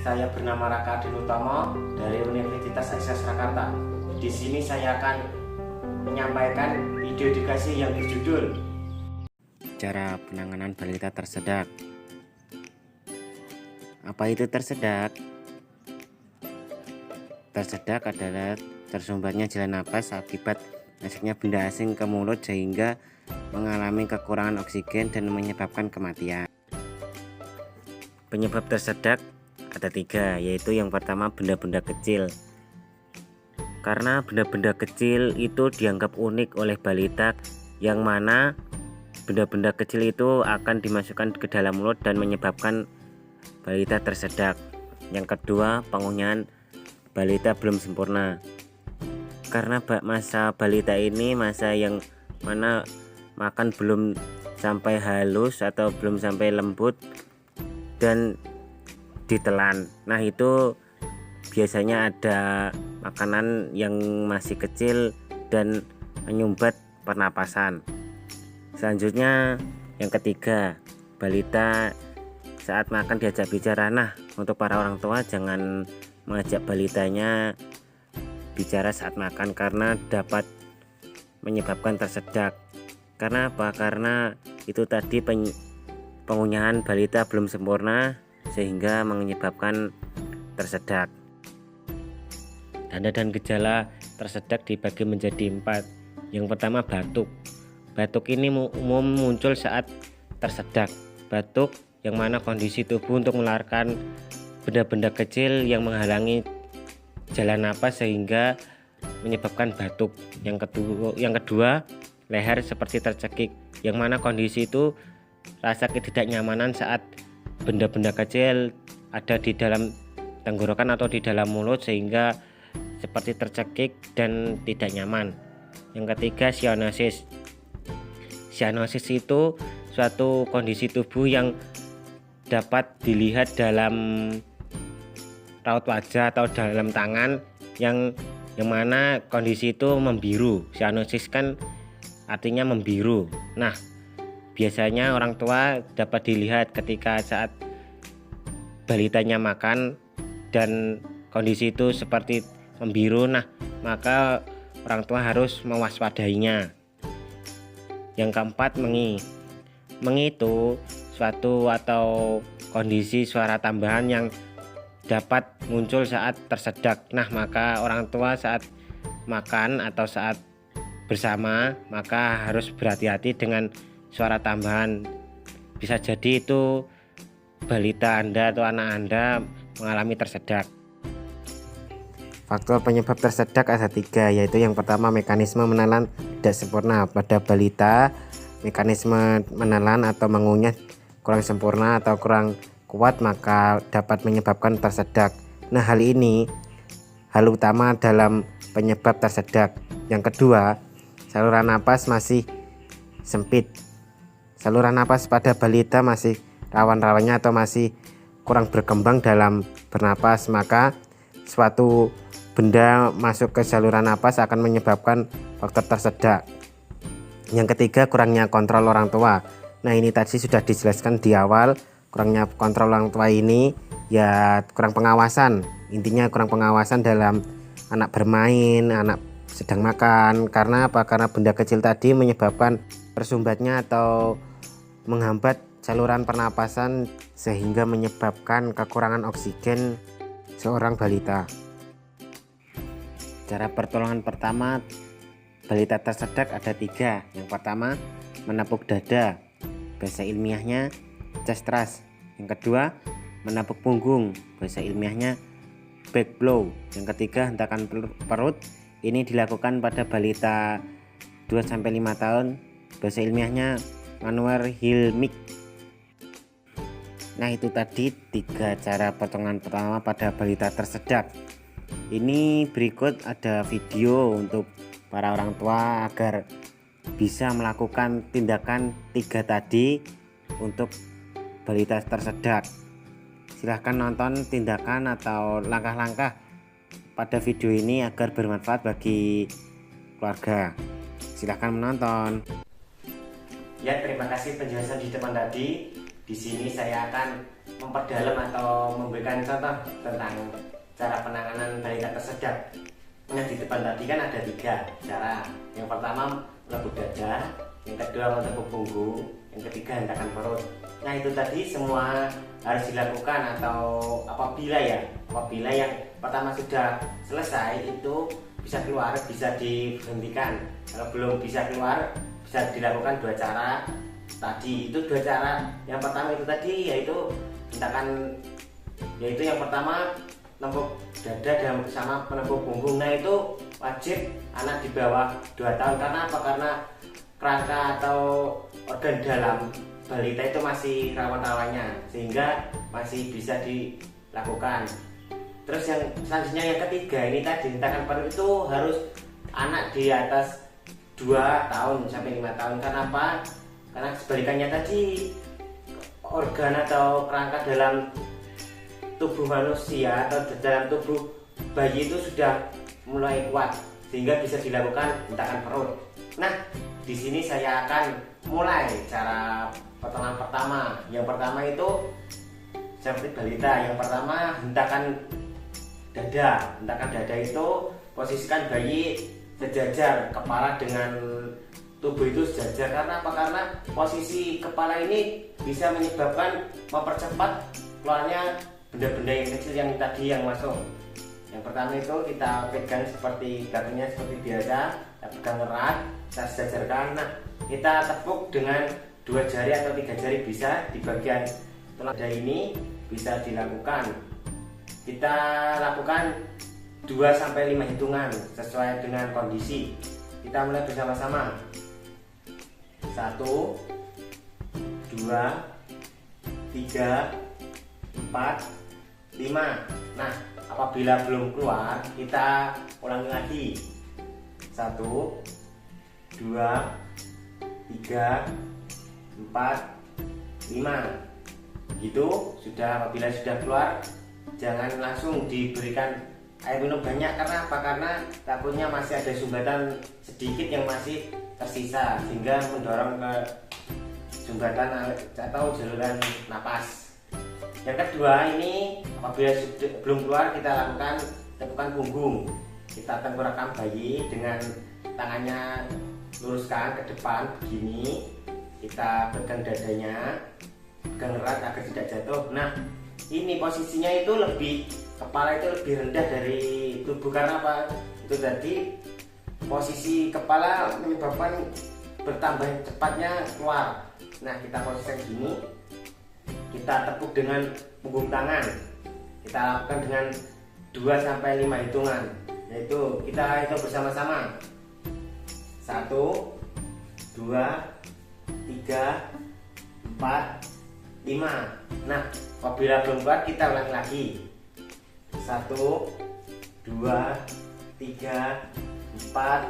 Saya bernama Raka Dinutomo dari Universitas Asia Surakarta. Di sini saya akan menyampaikan video edukasi yang berjudul Cara penanganan balita tersedak. Apa itu tersedak? Tersedak adalah tersumbatnya jalan napas akibat masuknya benda asing ke mulut sehingga mengalami kekurangan oksigen dan menyebabkan kematian. Penyebab tersedak ada 3, yaitu yang pertama benda-benda kecil. Karena benda-benda kecil itu dianggap unik oleh balita, yang mana benda-benda kecil itu akan dimasukkan ke dalam mulut dan menyebabkan balita tersedak. Yang kedua, pengunyahan balita belum sempurna. Karena masa balita ini masa yang mana makan belum sampai halus atau belum sampai lembut dan ditelan. Nah, itu biasanya ada makanan yang masih kecil dan menyumbat pernapasan. Selanjutnya yang ketiga, balita saat makan diajak bicara. Nah, untuk para orang tua jangan mengajak balitanya bicara saat makan karena dapat menyebabkan tersedak. Karena apa? Karena itu tadi pengunyahan balita belum sempurna sehingga menyebabkan tersedak. Tanda dan gejala tersedak dibagi menjadi 4. Yang pertama, batuk. Batuk ini umum muncul saat tersedak. Batuk yang mana kondisi tubuh untuk mengeluarkan benda-benda kecil yang menghalangi jalan napas sehingga menyebabkan batuk. Yang kedua, leher seperti tercekik, yang mana kondisi itu rasa ketidaknyamanan saat benda-benda kecil ada di dalam tenggorokan atau di dalam mulut sehingga seperti tercekik dan tidak nyaman. Yang ketiga, sianosis. Sianosis itu suatu kondisi tubuh yang dapat dilihat dalam raut wajah atau dalam tangan yang mana kondisi itu membiru. Sianosis kan artinya membiru. Nah, biasanya orang tua dapat dilihat ketika saat balitanya makan dan kondisi itu seperti membiru. Nah, maka orang tua harus mewaspadainya. Yang keempat, mengi. Mengi itu suatu atau kondisi suara tambahan yang dapat muncul saat tersedak. Nah, maka orang tua saat makan atau saat bersama maka harus berhati-hati dengan suara tambahan. Bisa jadi itu balita Anda atau anak Anda mengalami tersedak. Faktor penyebab tersedak ada 3, yaitu yang pertama, mekanisme menelan tidak sempurna pada balita. Mekanisme menelan atau mengunyah kurang sempurna atau kurang kuat maka dapat menyebabkan tersedak. Nah, hal utama dalam penyebab tersedak. Yang kedua, saluran napas masih sempit. Saluran napas pada balita masih rawan-rawannya atau masih kurang berkembang dalam bernapas, maka suatu benda masuk ke saluran napas akan menyebabkan faktor tersedak. Yang ketiga, kurangnya kontrol orang tua. Nah, ini tadi sudah dijelaskan di awal. Kurangnya kontrol orang tua ini ya kurang pengawasan. Intinya kurang pengawasan dalam anak bermain, anak sedang makan. Karena apa? Karena benda kecil tadi menyebabkan tersumbatnya atau menghambat saluran pernapasan sehingga menyebabkan kekurangan oksigen seorang balita. Cara pertolongan pertama balita tersedak ada 3. Yang pertama, menepuk dada. Bahasa ilmiahnya chest thrust. Yang kedua, menepuk punggung. Bahasa ilmiahnya back blow. Yang ketiga, hentakan perut. Ini dilakukan pada balita 2-5 tahun. Bahasa ilmiahnya manual Heilmich. Nah, itu tadi 3 cara pertolongan pertama pada balita tersedak. Ini berikut ada video untuk para orang tua agar bisa melakukan tindakan 3 tadi untuk balita tersedak. Silahkan nonton tindakan atau langkah-langkah pada video ini agar bermanfaat bagi keluarga. Silahkan menonton. Ya, terima kasih penjelasan di depan tadi. Di sini saya akan memperdalam atau memberikan contoh tentang cara penanganan balita tersedak. Nah, di depan tadi kan ada 3 cara. Yang pertama menepuk dada, yang kedua menepuk punggung, yang ketiga hentakan perut. Nah, itu tadi semua harus dilakukan atau apabila yang pertama sudah selesai itu bisa keluar, bisa dihentikan. Kalau belum bisa keluar, bisa dilakukan 2 cara tadi. Itu 2 cara. Yang pertama itu tadi yaitu hentakan, yaitu yang pertama menepuk dada dan sama menepuk punggung. Nah, itu wajib anak di bawah 2 tahun. Karena apa? Karena kerangka atau organ dalam balita itu masih rawan-rawannya, sehingga masih bisa dilakukan. Terus yang selanjutnya yang ketiga ini tadi hentakan perut, itu harus anak di atas 2 tahun sampai 5 tahun. Kenapa? Karena sebalikannya tadi organ atau kerangka dalam tubuh manusia atau dalam tubuh bayi itu sudah mulai kuat sehingga bisa dilakukan hentakan perut. Nah, di sini saya akan mulai cara potongan pertama. Yang pertama itu seperti balita. Yang pertama hentakan dada. Hentakan dada itu posisikan bayi sejajar, kepala dengan tubuh itu sejajar. Karena apa? Karena posisi kepala ini bisa menyebabkan mempercepat keluarnya benda-benda yang kecil yang tadi yang masuk. Yang pertama itu kita pegang seperti kakinya seperti biasa, kita pegang erat, kita sejajarkan. Nah, kita tepuk dengan 2 jari atau 3 jari bisa di bagian tulang dada ini bisa dilakukan. Kita lakukan 2-5 hitungan sesuai dengan kondisi. Kita mulai bersama-sama. 1, 2, 3, 4, 5. Nah, apabila belum keluar, kita ulangi lagi. 1, 2, 3, 4, 5. Gitu sudah. Apabila sudah keluar, jangan langsung diberikan air minum banyak. Karena apa? Karena takutnya masih ada sumbatan sedikit yang masih tersisa sehingga mendorong ke sumbatan atau saluran napas. Yang kedua ini apabila sudah belum keluar, kita lakukan tepukan punggung. Kita tengkorakkan bayi dengan tangannya luruskan ke depan begini. Kita pegang dadanya, pegang erat agar tidak jatuh. Nah, ini posisinya itu kepala itu lebih rendah dari tubuh. Karena apa? Itu tadi posisi kepala menyebabkan bertambah cepatnya keluar. Nah, kita posisikan gini. Kita tepuk dengan punggung tangan. Kita lakukan dengan 2-5 hitungan. Yaitu kita hitung bersama-sama. 1, 2, 3, 4, 5. Nah, apabila belum kuat kita ulangi lagi. 1, 2, 3, 4,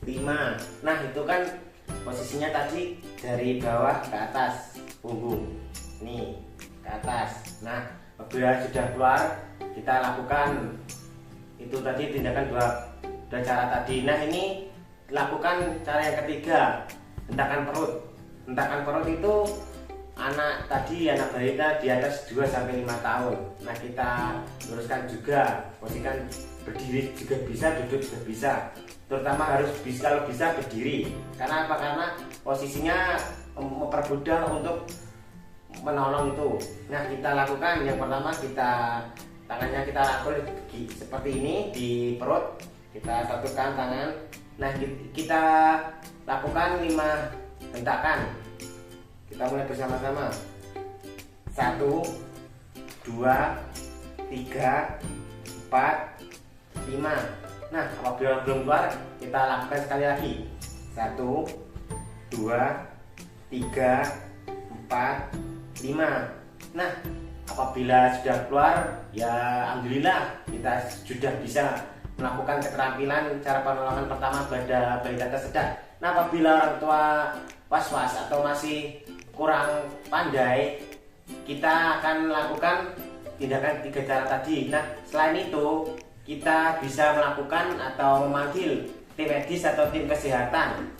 5. Nah, itu kan posisinya tadi dari bawah ke atas punggung. Nih, ke atas. Nah, apabila sudah keluar, kita lakukan itu tadi tindakan dua cara tadi. Nah, ini lakukan cara yang ketiga, hentakan perut. Hentakan perut itu anak balita di atas 2-5 tahun. Nah, kita luruskan juga, posisikan berdiri juga bisa, duduk juga bisa. Terutama harus bisa, kalau bisa berdiri. Karena apa? Karena posisinya mempermudah untuk menolong itu. Nah, kita lakukan yang pertama, tangannya kita rangkul seperti ini di perut. Kita satukan tangan. Nah, kita lakukan 5 hentakan. Kita mulai bersama-sama. 1, 2, 3, 4, 5. Nah, apabila belum keluar, kita lakukan sekali lagi. 1, 2, 3, 4, 5. Nah, apabila sudah keluar, ya alhamdulillah kita sudah bisa melakukan keterampilan cara penolongan pertama pada balita tersedak. Nah, apabila orang tua was-was atau masih kurang pandai, kita akan melakukan tindakan 3 cara tadi. Nah, selain itu kita bisa melakukan atau memanggil tim medis atau tim kesehatan.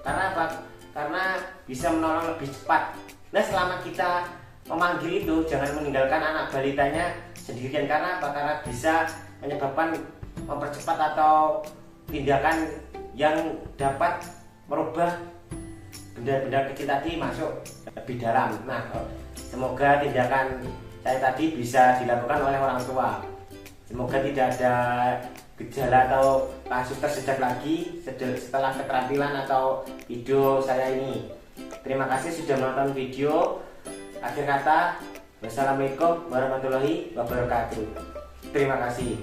Karena apa? Karena bisa menolong lebih cepat. Nah, selama kita memanggil itu, jangan meninggalkan anak balitanya sendirian. Karena apa? Karena bisa menyebabkan mempercepat atau tindakan yang dapat merubah benda-benda kecil tadi masuk lebih dalam. Nah, semoga tindakan saya tadi bisa dilakukan oleh orang tua. Semoga tidak ada gejala atau kasus tersedak lagi setelah keterampilan atau video saya ini. Terima kasih sudah menonton video. Akhir kata, wassalamualaikum warahmatullahi wabarakatuh. Terima kasih.